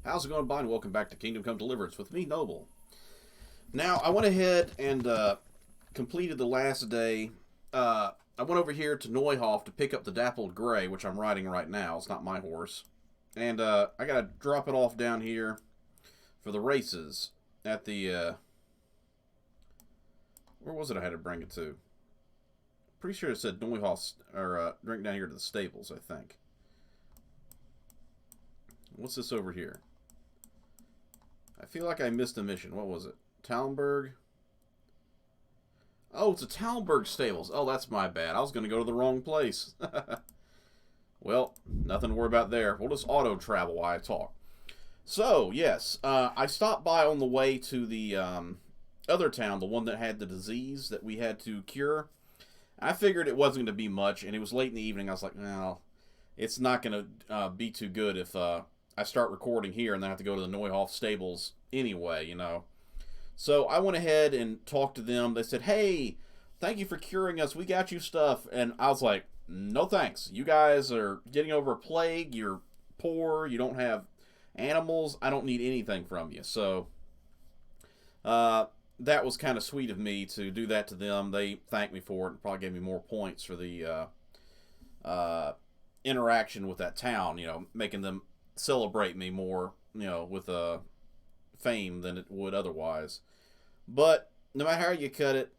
How's it going, Bond? Welcome back to Kingdom Come Deliverance with me, Noble. Now, I went ahead and completed the last day. I went over here to Neuhoff to pick up the Dappled Gray, which I'm riding right now. It's not my horse. And I got to drop it off down here for the races at the... where was it I had to bring it to? Pretty sure it said Neuhoff, or drink down here to the stables, I think. What's this over here? I feel like I missed a mission. What was it? Talmberg? Oh, it's a Talmberg Stables. Oh, that's my bad. I was going to go to the wrong place. Well, nothing to worry about there. We'll just auto-travel while I talk. So, yes, I stopped by on the way to the other town, the one that had the disease that we had to cure. I figured it wasn't going to be much, and it was late in the evening. I was like, well, it's not going to be too good if... I start recording here and then I have to go to the Neuhoff stables anyway, you know. So I went ahead and talked to them. They said, hey, thank you for curing us. We got you stuff. And I was like, no thanks. You guys are getting over a plague. You're poor. You don't have animals. I don't need anything from you. So that was kind of sweet of me to do that to them. They thanked me for it and probably gave me more points for the interaction with that town, you know, making them celebrate me more, you know, with fame than it would otherwise. But no matter how you cut it,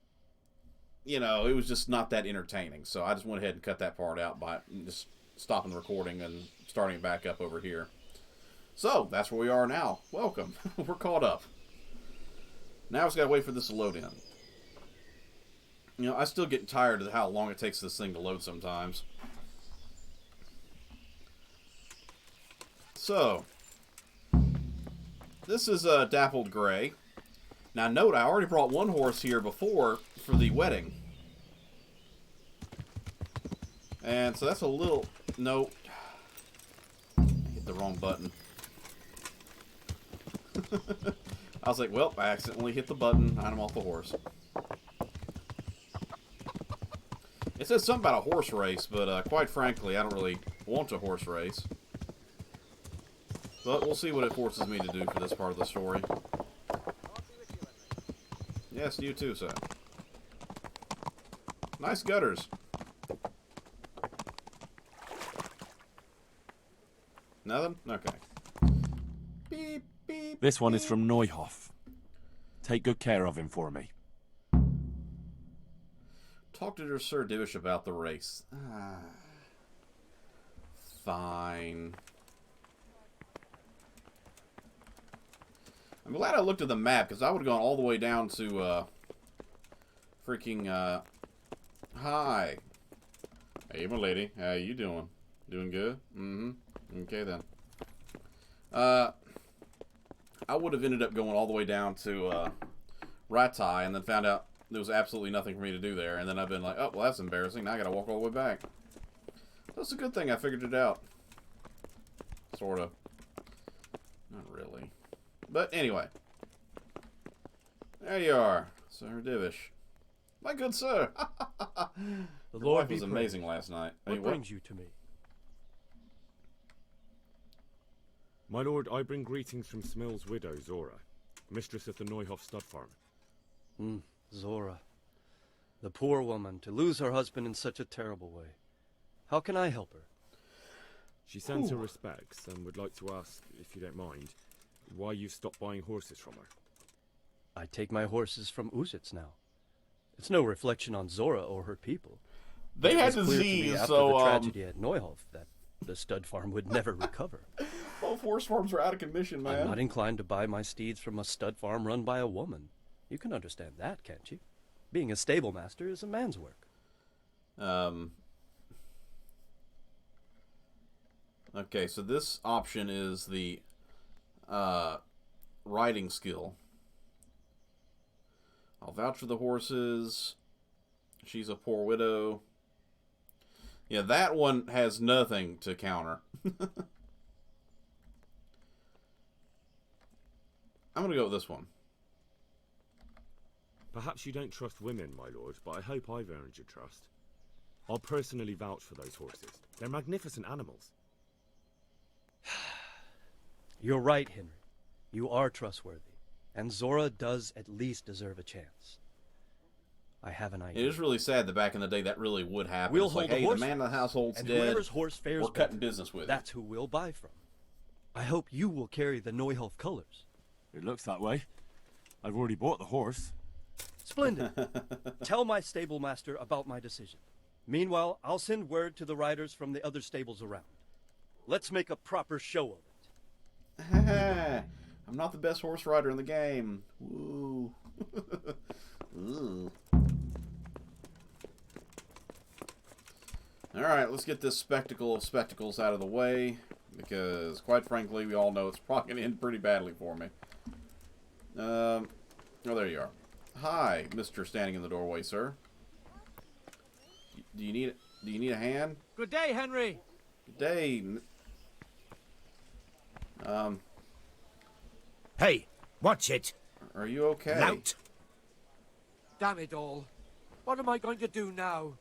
you know, it was just not that entertaining. So I just went ahead and cut that part out by just stopping the recording and starting it back up over here. So that's where we are now. Welcome. We're caught up. Now we just gotta wait for this to load in. You know, I still get tired of how long it takes this thing to load sometimes. So, this is Dappled Gray. Now note, I already brought one horse here before for the wedding. And so that's a little... Nope. I hit the wrong button. I was like, well, I accidentally hit the button, and I'm off the horse. It says something about a horse race, but quite frankly, I don't really want a horse race. But we'll see what it forces me to do for this part of the story. Yes, you too, sir. Nice gutters. Nothing? Okay. Beep, beep. This one is beep. from Neuhoff. Take good care of him for me. Talk to Sir Divish about the race. Fine. I'm glad I looked at the map, because I would have gone all the way down to, freaking, hi. Hey, my lady. How you doing? Doing good? Mm-hmm. Okay, then. I would have ended up going all the way down to, Ratai, and then found out there was absolutely nothing for me to do there, and then I've been like, oh, well, that's embarrassing. Now I gotta walk all the way back. That's a good thing I figured it out. Sort of. Not really. But anyway, there you are, Sir Divish. My good sir. The Your Lord wife was amazing last night. What brings you to me? My lord, I bring greetings from Smill's widow, Zora, mistress of the Neuhoff stud farm. Zora. The poor woman, to lose her husband in such a terrible way. How can I help her? She sends her respects and would like to ask, if you don't mind, why you stopped buying horses from her. I take my horses from Uzits now. It's no reflection on Zora or her people. They It had was clear to me disease, after so the tragedy at Neuhoff that the stud farm would never recover. both horse farms are out of commission, man. I'm not inclined to buy my steeds from a stud farm run by a woman. You can understand that, can't you? Being a stable master is a man's work. Okay, so this option is the riding skill. I'll vouch for the horses. She's a poor widow. Yeah, that one has nothing to counter. I'm going to go with this one. Perhaps you don't trust women, my lord, but I hope I've earned your trust. I'll personally vouch for those horses. They're magnificent animals. You're right, Henry. You are trustworthy. And Zora does at least deserve a chance. I have an idea. It is really sad that back in the day that really would happen. We'll It's like, hold the hey, horse the man of the household's and dead. whoever's horse fares We're cutting better, business with it. that's who we'll buy from. I hope you will carry the Neuhof colors. It looks that way. I've already bought the horse. Splendid. Tell my stable master about my decision. Meanwhile, I'll send word to the riders from the other stables around. Let's make a proper show of it. I'm not the best horse rider in the game. Woo. Ooh. Alright, let's get this spectacle of spectacles out of the way, because, quite frankly, we all know it's probably going to end pretty badly for me. Oh, there you are. Hi, Mr. Standing in the doorway, sir. Do you need a hand? Good day, Henry. Good day. Hey, watch it. Are you okay? Lout. Damn it all. What am I going to do now?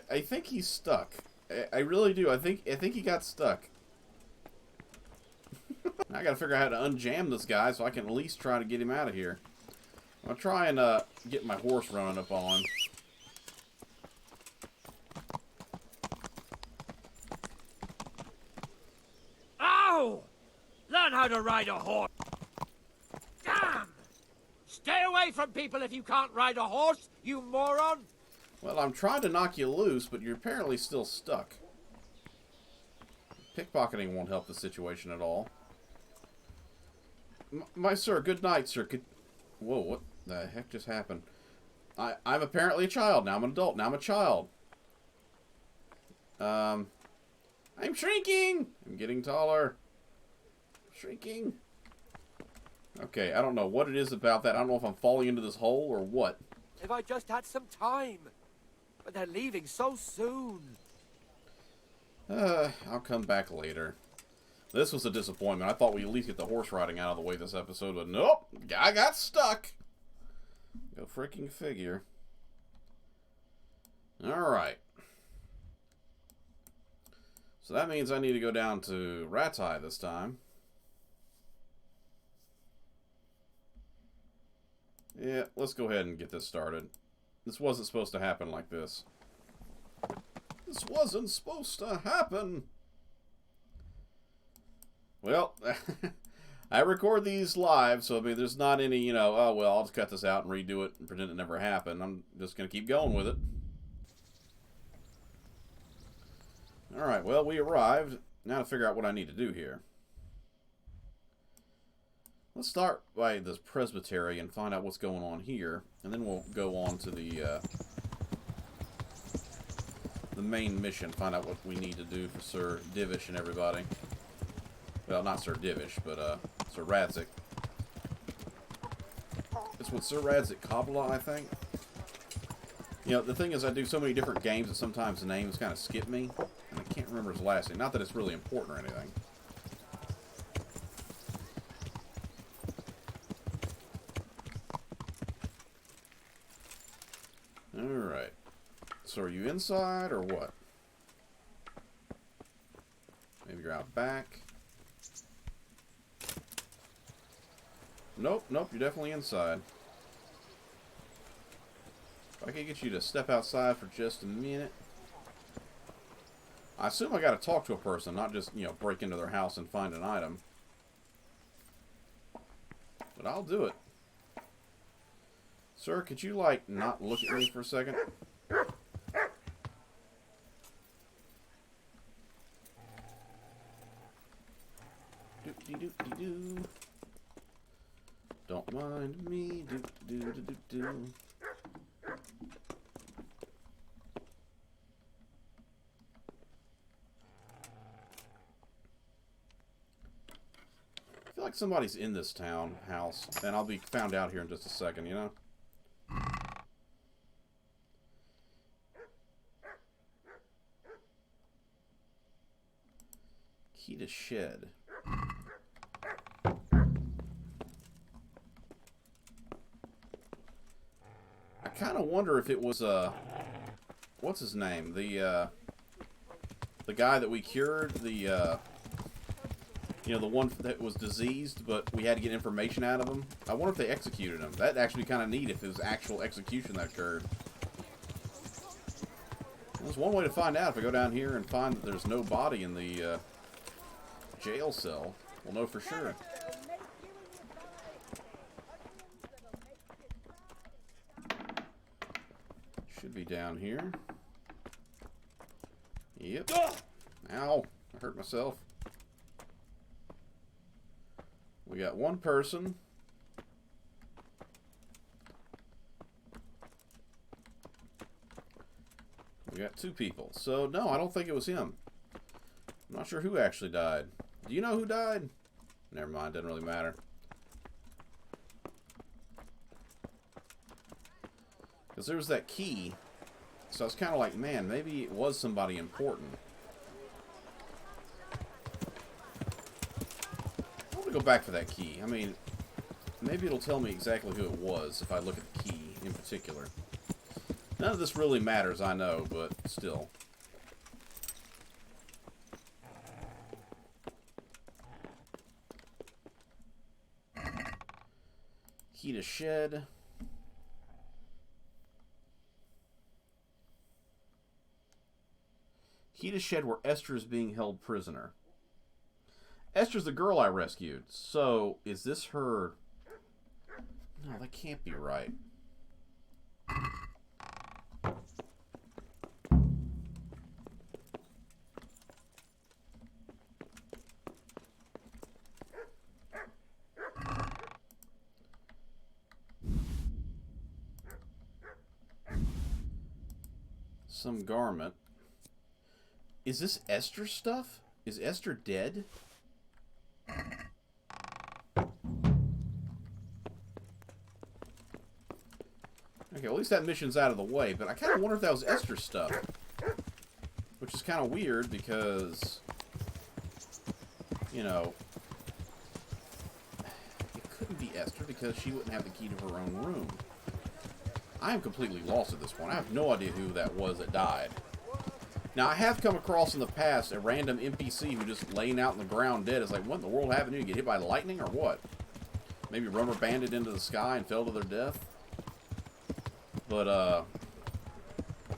I think he's stuck. I really do. I think he got stuck. I gotta figure out how to unjam this guy so I can at least try to get him out of here. I'll try and get my horse running up on. Ow! Learn how to ride a horse. Damn! Stay away from people if you can't ride a horse, you moron! Well, I'm trying to knock you loose, but you're apparently still stuck. Pickpocketing won't help the situation at all. My sir, good night, sir. Whoa, what the heck just happened? I'm apparently a child. Now I'm an adult. Now I'm a child. I'm shrinking! I'm getting taller. Shrinking. Okay, I don't know what it is about that. I don't know if I'm falling into this hole or what. If I just had some time. But they're leaving so soon. I'll come back later. This was a disappointment. I thought we'd at least get the horse riding out of the way this episode, but nope! Guy got stuck! Go freaking figure. Alright. So that means I need to go down to Ratai this time. Yeah, let's go ahead and get this started. This wasn't supposed to happen like this. This wasn't supposed to happen! Well, I record these live, so I mean, there's not any, you know, oh, well, I'll just cut this out and redo it and pretend it never happened. I'm just going to keep going with it. Alright, well, we arrived. Now to figure out what I need to do here. Let's start by this presbytery and find out what's going on here, and then we'll go on to the main mission, find out what we need to do for Sir Divish and everybody. Well, not Sir Divish, but Sir Radzik. It's with Sir Radzik Kabbalah, I think. You know, the thing is, I do so many different games that sometimes the names kind of skip me, and I can't remember his last name. Not that it's really important or anything. Alright. So are you inside or what? Maybe you're out back. Nope, nope, you're definitely inside. If I could get you to step outside for just a minute. I assume I gotta talk to a person, not just, you know, break into their house and find an item. But I'll do it. Sir, could you, like, not look at me for a second? Do-de-do-de-do. Don't mind me. Do-do-do-do-do. I feel like somebody's in this town house, and I'll be found out here in just a second, you know? Key to shed. I kind of wonder if it was, what's his name? The, The guy that we cured, the one that was diseased, but we had to get information out of him. I wonder if they executed him. That'd actually be kind of neat if it was actual execution that occurred. There's one way to find out. If I go down here and find that there's no body in the jail cell, we'll know for sure. Should be down here. Yep. Ow. I hurt myself. We got one person. We got two people. So, no, I don't think it was him. I'm not sure who actually died. Do you know who died? Never mind. Doesn't really matter. Because there was that key. So I was kind of like, man, maybe it was somebody important. I want to go back for that key. I mean, maybe it'll tell me exactly who it was if I look at the key in particular. None of this really matters, I know, but still. Key to shed. Key to shed where Esther is being held prisoner. Esther's the girl I rescued. So, is this her? No, that can't be right. Some garment. Is this Esther's stuff? Is Esther dead? Okay, well, at least that mission's out of the way, but I kind of wonder if that was Esther's stuff. Which is kind of weird because, you know, it couldn't be Esther because she wouldn't have the key to her own room. I am completely lost at this point. I have no idea who that was that died. Now, I have come across in the past a random NPC who just laying out in the ground dead. It's like, what in the world happened to you? Get hit by lightning or what? Maybe rubber banded into the sky and fell to their death? But,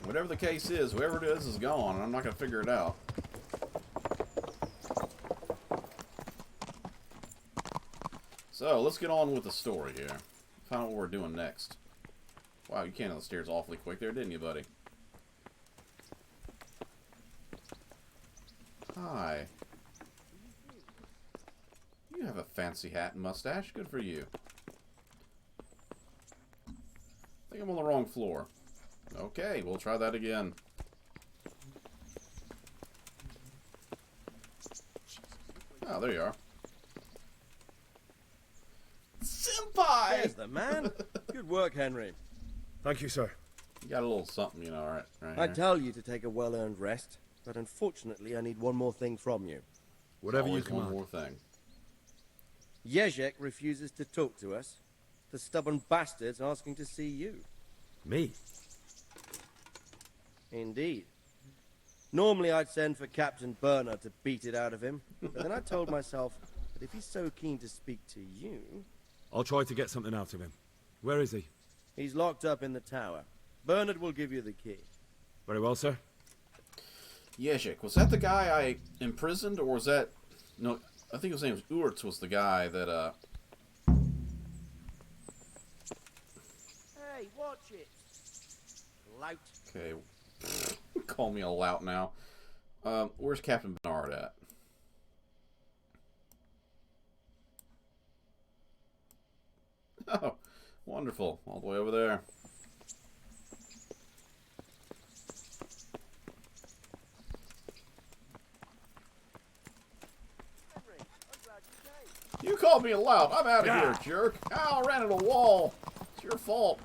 whatever the case is, whoever it is gone, and I'm not going to figure it out. So, let's get on with the story here. Find out what we're doing next. Wow, you came down the stairs awfully quick there, didn't you, buddy? Hi. You have a fancy hat and mustache. Good for you. I think I'm on the wrong floor. Okay, we'll try that again. Oh, there you are. Senpai! There's the man. Good work, Henry. Thank you, sir. You got a little something, you know, right I here. tell you to take a well-earned rest, but unfortunately I need one more thing from you. Whatever you Always command. one more thing. Jezek refuses to talk to us. The stubborn bastard's asking to see you. Me? Indeed. Normally I'd send for Captain Bernard to beat it out of him, but then I told myself that if he's so keen to speak to you... I'll try to get something out of him. Where is he? He's locked up in the tower. Bernard will give you the key. Very well, sir. Jezek, was that the guy I imprisoned, or was that... No, I think his name was Urtz was the guy that, Hey, watch it. Lout. Okay. Call me a lout now. Where's Captain Bernard at? Oh, wonderful. All the way over there. You called me a lout. I'm out of here, jerk. Ow, I ran into a wall. It's your fault.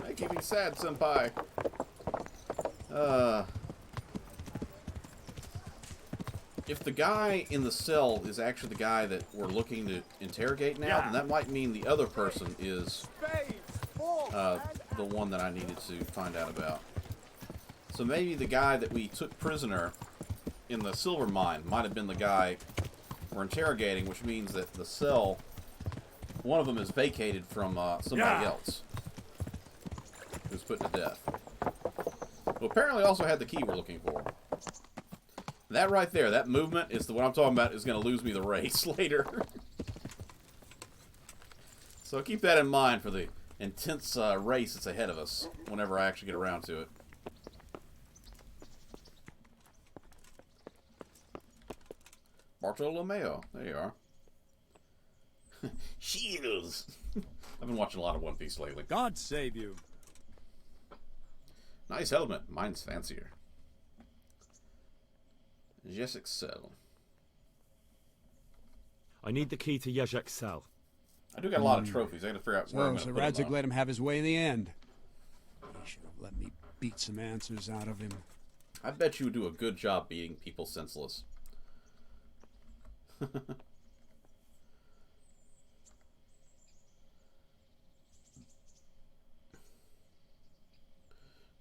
Making me sad, senpai. If the guy in the cell is actually the guy that we're looking to interrogate now, then that might mean the other person is the one that I needed to find out about. So maybe the guy that we took prisoner in the silver mine might have been the guy we're interrogating, which means that the cell, one of them is vacated from somebody else who's put to death. Who apparently also had the key we're looking for. That right there, that movement is the what I'm talking about is going to lose me the race later. So keep that in mind for the intense race that's ahead of us whenever I actually get around to it. Bartolomeo. There you are. Shields. I've been watching a lot of One Piece lately. God save you. Nice helmet. Mine's fancier. Yes, excel. I need the key to Yezhek's cell. I do got a lot of trophies. I got to figure out where I'm So going to put them. Radzik let him have his way in the end. He should have let me beat some answers out of him. I bet you would do a good job beating people senseless.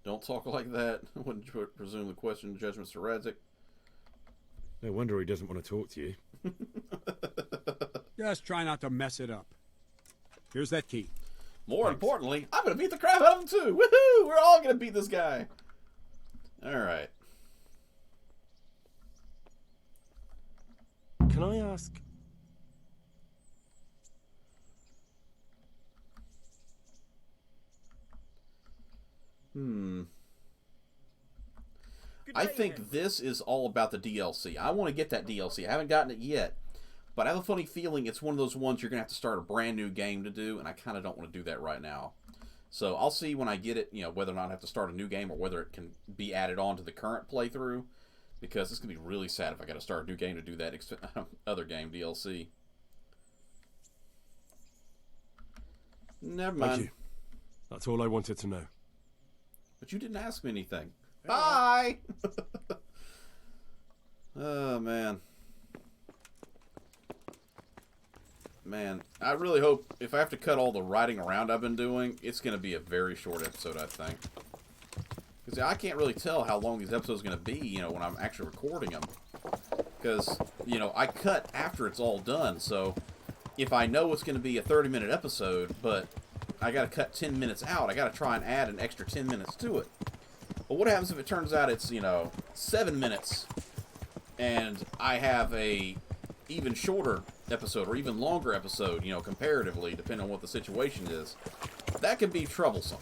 Don't talk like that. Wouldn't presume the question judgments to Radzik. No wonder he doesn't want to talk to you. Just try not to mess it up. Here's that key. More importantly, I'm going to beat the crap out of him too. Woohoo! We're all going to beat this guy. All right. Can I ask? I think this is all about the DLC. I want to get that DLC. I haven't gotten it yet. But I have a funny feeling it's one of those ones you're going to have to start a brand new game to do, and I kind of don't want to do that right now. So I'll see when I get it, you know, whether or not I have to start a new game or whether it can be added on to the current playthrough. Because it's going to be really sad if I got to start a new game to do that other game, DLC. Never mind. Thank you. That's all I wanted to know. But you didn't ask me anything. Bye! Oh, man. Man, I really hope if I have to cut all the riding around I've been doing, it's going to be a very short episode, I think. Because I can't really tell how long these episodes are going to be, you know, when I'm actually recording them. Because, you know, I cut after it's all done, so if I know it's going to be a 30-minute episode, but I got to cut 10 minutes out, I got to try and add an extra 10 minutes to it. But what happens if it turns out it's, you know, 7 minutes, and I have a even shorter episode or even longer episode, you know, comparatively, depending on what the situation is? That could be troublesome.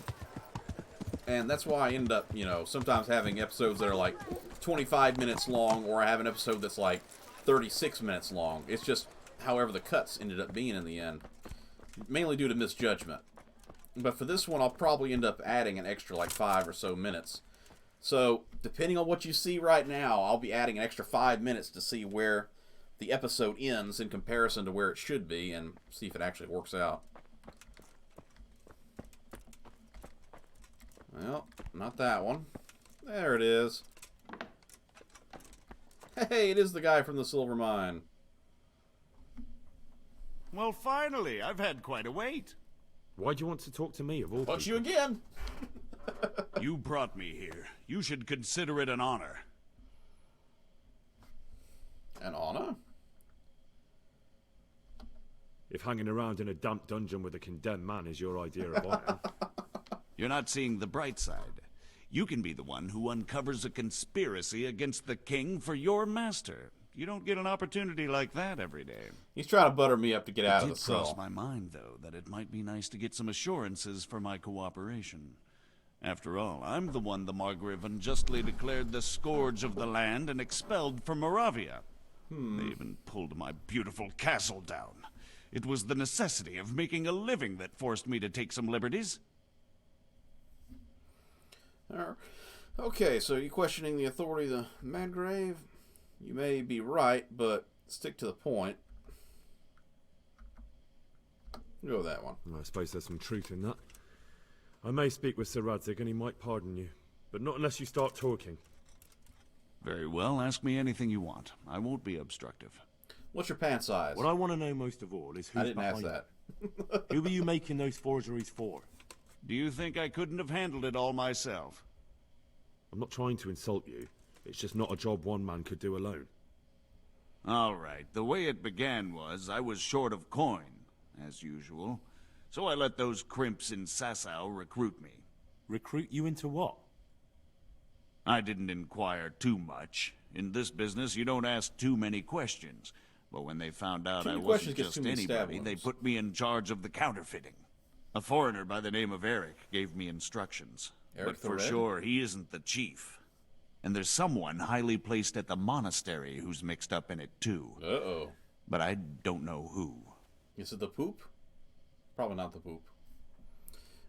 And that's why I end up, you know, sometimes having episodes that are like 25 minutes long, or I have an episode that's like 36 minutes long. It's just however the cuts ended up being in the end. Mainly due to misjudgment. But for this one, I'll probably end up adding an extra like 5 or so minutes. So, depending on what you see right now, I'll be adding an extra 5 minutes to see where the episode ends in comparison to where it should be, and see if it actually works out. Well, not that one. There it is. Hey, it is the guy from the silver mine. Well, finally, I've had quite a wait. Why do you want to talk to me of all Punch people? you again. You brought me here. You should consider it an honor. An honor? If hanging around in a damp dungeon with a condemned man is your idea of honor. You're not seeing the bright side. You can be the one who uncovers a conspiracy against the king for your master. You don't get an opportunity like that every day. He's trying to butter me up to get out of the It did cross cell. my mind, though, that it might be nice to get some assurances for my cooperation. After all, I'm the one the Margrave unjustly declared the scourge of the land and expelled from Moravia. They even pulled my beautiful castle down. It was the necessity of making a living that forced me to take some liberties. Okay, so you're questioning the authority of the Margrave? You may be right, but stick to the point. Go with that one. I suppose there's some truth in that. I may speak with Sir Radzig and he might pardon you, but not unless you start talking. Very well, ask me anything you want. I won't be obstructive. What's your pant size? What I want to know most of all is who's I didn't ask behind that. it. Who are you making those forgeries for? Do you think I couldn't have handled it all myself? I'm not trying to insult you. It's just not a job one man could do alone. All right, the way it began was I was short of coin, as usual. So I let those crimps in Sasau recruit me. Recruit you into what? I didn't inquire too much. In this business, you don't ask too many questions. But when they found out Too I many wasn't questions gets just too many stab anybody, they wounds. put me in charge of the counterfeiting. A foreigner by the name of Eric gave me instructions. Eric But the for Red? sure, he isn't the chief. And there's someone highly placed at the monastery who's mixed up in it too. Uh-oh. But I don't know who. Is it the poop? Probably not the poop.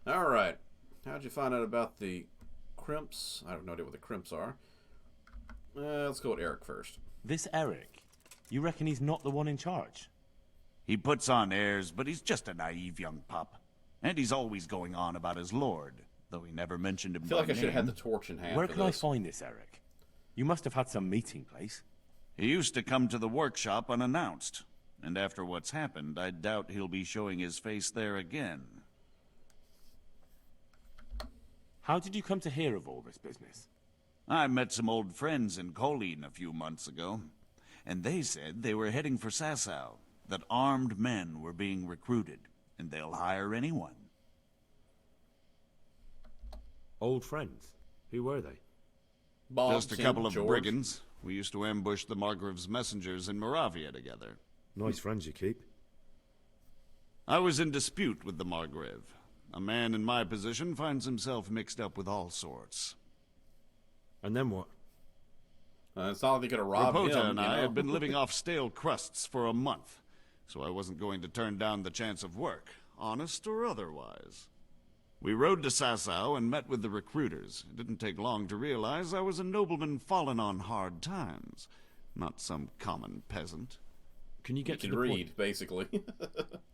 Alright. How'd you find out about the crimps? I have no idea what the crimps are. Let's go with Eric first. This Eric? You reckon he's not the one in charge? He puts on airs, but he's just a naive young pup. And he's always going on about his lord, though he never mentioned him I feel by like I should have had name. the torch in hand. Where for can I this. find this Eric? You must have had some meeting place. He used to come to the workshop unannounced. And after what's happened, I doubt he'll be showing his face there again. How did you come to hear of all this business? I met some old friends in Colleen a few months ago, and they said they were heading for Sasau, that armed men were being recruited, and they'll hire anyone. Old friends? Who were they? Bob, Just a Tim, couple of George. brigands. We used to ambush the Margrave's messengers in Moravia together. Nice friends you keep. I was in dispute with the Margrave. A man in my position finds himself mixed up with all sorts. And then what? It's not like they could have robbed Rapota him. and you I know? had been living off stale crusts for a month, so I wasn't going to turn down the chance of work, honest or otherwise. We rode to Sasau and met with the recruiters. It didn't take long to realize I was a nobleman fallen on hard times, not some common peasant. Can you You get to can the read, point? basically.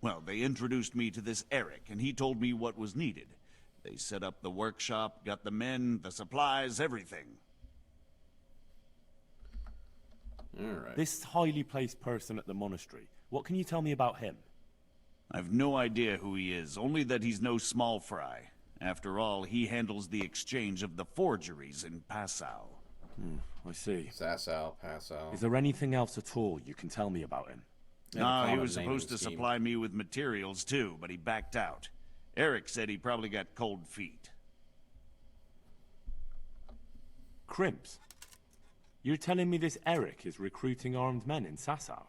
Well, they introduced me to this Eric, and he told me what was needed. They set up the workshop, got the men, the supplies, everything. Alright. This highly placed person at the monastery. What can you tell me about him? I've no idea who he is, only that he's no small fry. After all, he handles the exchange of the forgeries in Passau. I see. Sasau, Passau. Is there anything else at all you can tell me about him? And a No, he common was naming supposed to scheme. supply me with materials too, but he backed out. Eric said he probably got cold feet. Crimps? You're telling me this Eric is recruiting armed men in Sasau?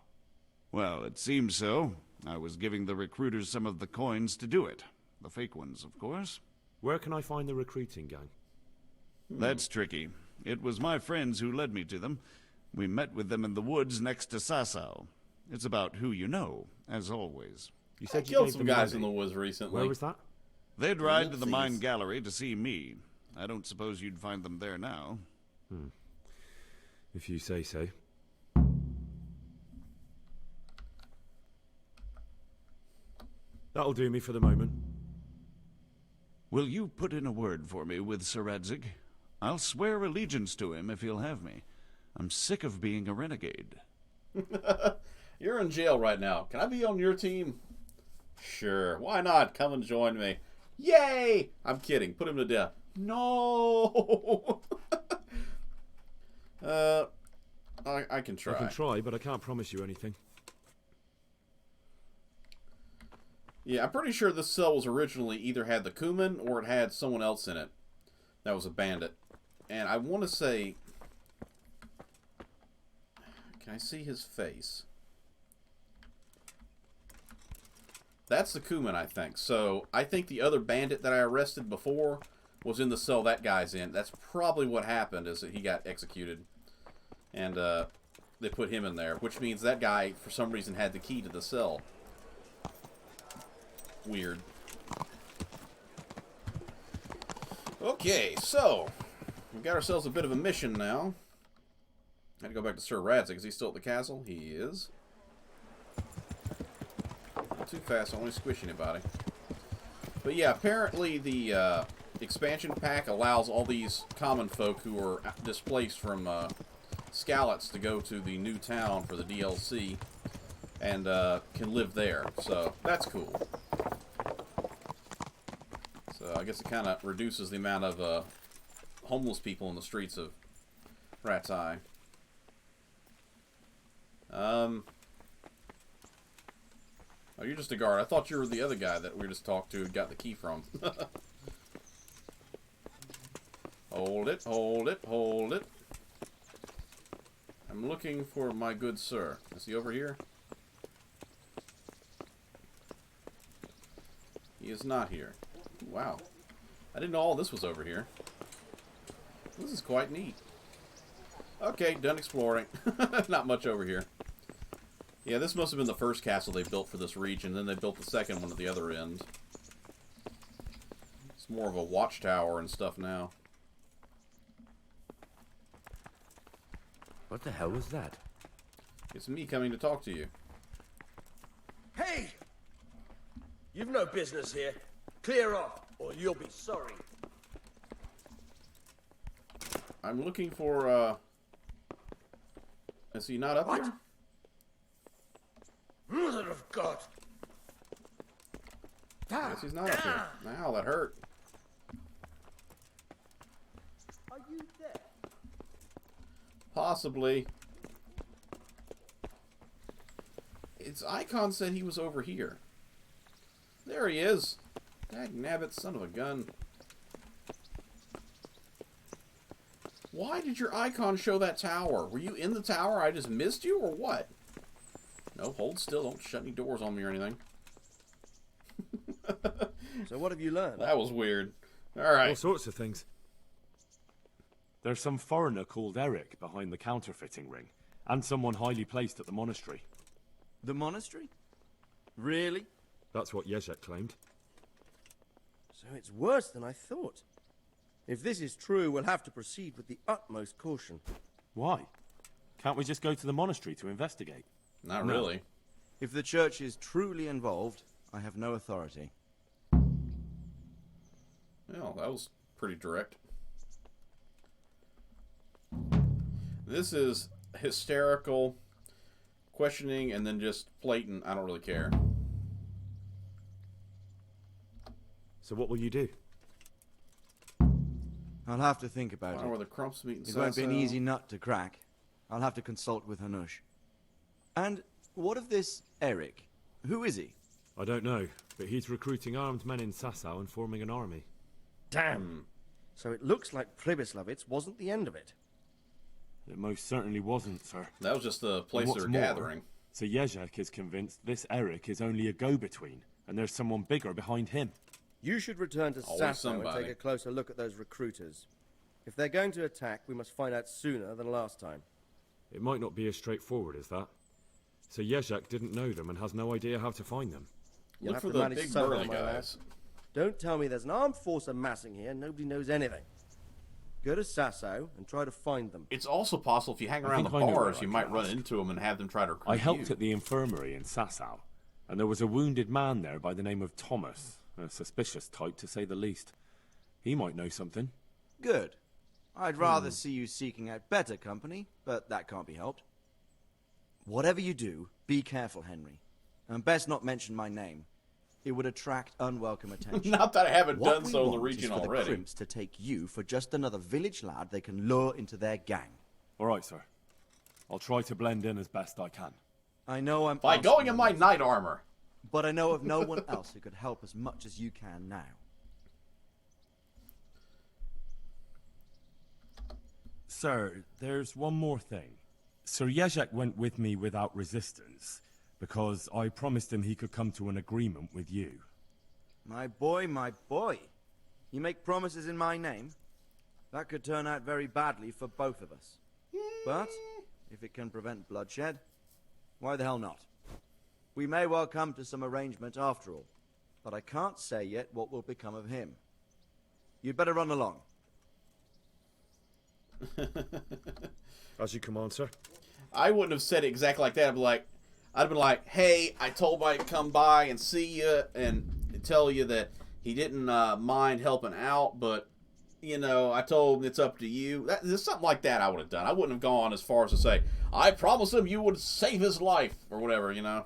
Well, it seems so. I was giving the recruiters some of the coins to do it. The fake ones, of course. Where can I find the recruiting gang? That's tricky. It was my friends who led me to them. We met with them in the woods next to Sasau. It's about who you know, as always. You I said you killed gave some them guys in money. the woods recently. Where was that? They'd ride to the Whoopsies. mine gallery to see me. I don't suppose you'd find them there now. If you say so. That'll do me for the moment. Will you put in a word for me with Sir Radzig? I'll swear allegiance to him if he'll have me. I'm sick of being a renegade. You're in jail right now. Can I be on your team? Sure. Why not? Come and join me. Yay! I'm kidding. Put him to death. No! I can try. I can try, but I can't promise you anything. Yeah, I'm pretty sure this cell was originally either had the Kuman or it had someone else in it that was a bandit. And I want to say... Can I see his face? That's the Kuman, I think. So, I think the other bandit that I arrested before was in the cell that guy's in. That's probably what happened, is that he got executed. And they put him in there, which means that guy, for some reason, had the key to the cell. Weird. Okay, so we've got ourselves a bit of a mission now. I had to go back to Sir Radzig. Is he still at the castle? He is. Not too fast, I only squish anybody. But yeah, apparently the expansion pack allows all these common folk who are displaced from Skalitz to go to the new town for the DLC and can live there. So that's cool. So I guess it kind of reduces the amount of homeless people in the streets of Rat's eye. Oh, you're just a guard. I thought you were the other guy that we just talked to and got the key from. Hold it, hold it, hold it. I'm looking for my good sir. Is he over here? He is not here. Wow. I didn't know all this was over here. This is quite neat. Okay, done exploring. Not much over here. Yeah, this must have been the first castle they built for this region, then they built the second one at the other end. It's more of a watchtower and stuff now. What the hell was that? It's me coming to talk to you. Hey! You've no business here. Clear off, or you'll be sorry. I'm looking for, Is he not up What? here? Mother of God! I guess he's not up here. Ow, that hurt. Are you there? Possibly. Its icon said he was over here. There he is. Dagnabbit, son of a gun. Why did your icon show that tower? Were you in the tower? I just missed you, or what? No, hold still. Don't shut any doors on me or anything. So what have you learned? That was weird. All All right. sorts of things. There's some foreigner called Eric behind the counterfeiting ring, and someone highly placed at the monastery. The monastery? Really? That's what Yezhek claimed. So it's worse than I thought. If this is true, we'll have to proceed with the utmost caution. Why? Can't we just go to the monastery to investigate? Not really. If the church is truly involved, I have no authority. Well, that was pretty direct. This is hysterical, questioning, and then just blatant, I don't really care. So what will you do? I'll have to think about Where it. the Crumps meet in It won't be an Sasso. easy nut to crack. I'll have to consult with Hanush. And what of this Eric? Who is he? I don't know, but he's recruiting armed men in Sasau and forming an army. Damn. So it looks like Pribyslavitz wasn't the end of it. It most certainly wasn't, sir. That was just the place What's they're more, gathering. So Yezhek is convinced this Eric is only a go-between, and there's someone bigger behind him. You should return to Always Sasso and somebody. take a closer look at those recruiters. If they're going to attack, we must find out sooner than last time. It might not be as straightforward as that. So Yezhek didn't know them and has no idea how to find them. You'll Look have for to the manage big somehow, burly my lad. guys. Don't tell me there's an armed force amassing here. Nobody knows anything. Go to Sasso and try to find them. It's also possible if you hang I around the think I know where bars, I you can might run ask. into them and have them try to recruit I helped you. at the infirmary in Sasau, and there was a wounded man there by the name of Thomas, a suspicious type to say the least. He might know something. Good. I'd rather see you seeking out better company, but that can't be helped. Whatever you do, be careful, Henry. And best not mention my name. It would attract unwelcome attention. Not that I haven't What done we so in the want is region for the already. crimps to take you for just another village lad they can lure into their gang. All right, sir. I'll try to blend in as best I can. I know I'm By asking going in you my this, knight armor. but I know of no one else who could help as much as you can now. Sir, there's one more thing. Sir Yezhek went with me without resistance, because I promised him he could come to an agreement with you. My boy, my boy. You make promises in my name? That could turn out very badly for both of us. But, if it can prevent bloodshed, why the hell not? We may well come to some arrangement after all, but I can't say yet what will become of him. You'd better run along. As you command, sir. I wouldn't have said it exactly like that. I'd have been like, hey, I told Mike to come by and see you and tell you that he didn't mind helping out, but, you know, I told him it's up to you. There's something like that I would have done. I wouldn't have gone as far as to say, I promised him you would save his life, or whatever, you know.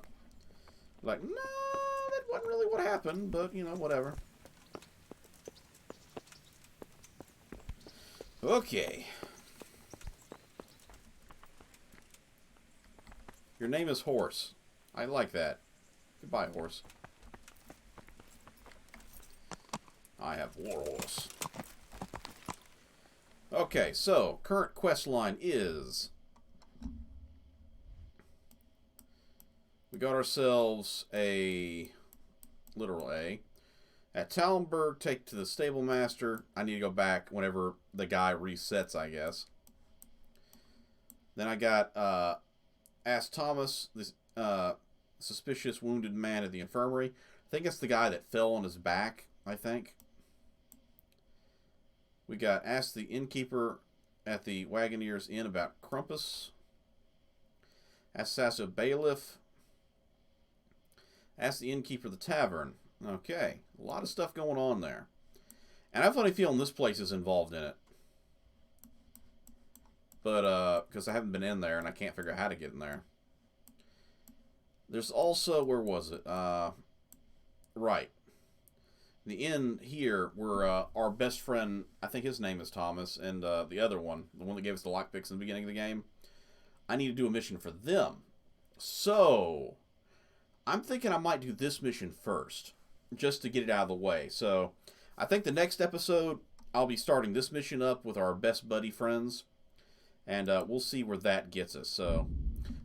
Like, no, that wasn't really what happened, but, you know, whatever. Okay. Your name is Horse. I like that. Goodbye, Horse. I have Warhorse. Okay, so current quest line is we got ourselves a literal A. At Tallenberg, take to the stable master. I need to go back whenever the guy resets, I guess. Then I got ask Thomas, this suspicious wounded man at the infirmary. I think it's the guy that fell on his back, I think. We got ask the innkeeper at the Wagoneer's Inn about Crumpus. Ask Sasso Bailiff. Ask the innkeeper of the tavern. Okay, a lot of stuff going on there. And I have a funny feeling this place is involved in it. But, because I haven't been in there and I can't figure out how to get in there. There's also, where was it? Right. The inn here, where our best friend, I think his name is Thomas, and the other one, the one that gave us the lockpicks in the beginning of the game, I need to do a mission for them. So, I'm thinking I might do this mission first, just to get it out of the way. So, I think the next episode, I'll be starting this mission up with our best buddy friends, and we'll see where that gets us. So,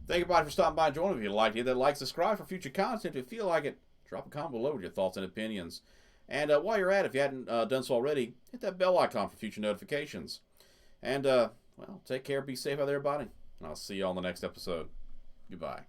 thank you everybody for stopping by and joining. If you liked it, hit that like, subscribe for future content. If you feel like it, drop a comment below with your thoughts and opinions. And while you're at it, if you hadn't done so already, hit that bell icon for future notifications. And, well, take care, be safe out there, everybody. And I'll see you on the next episode. Goodbye.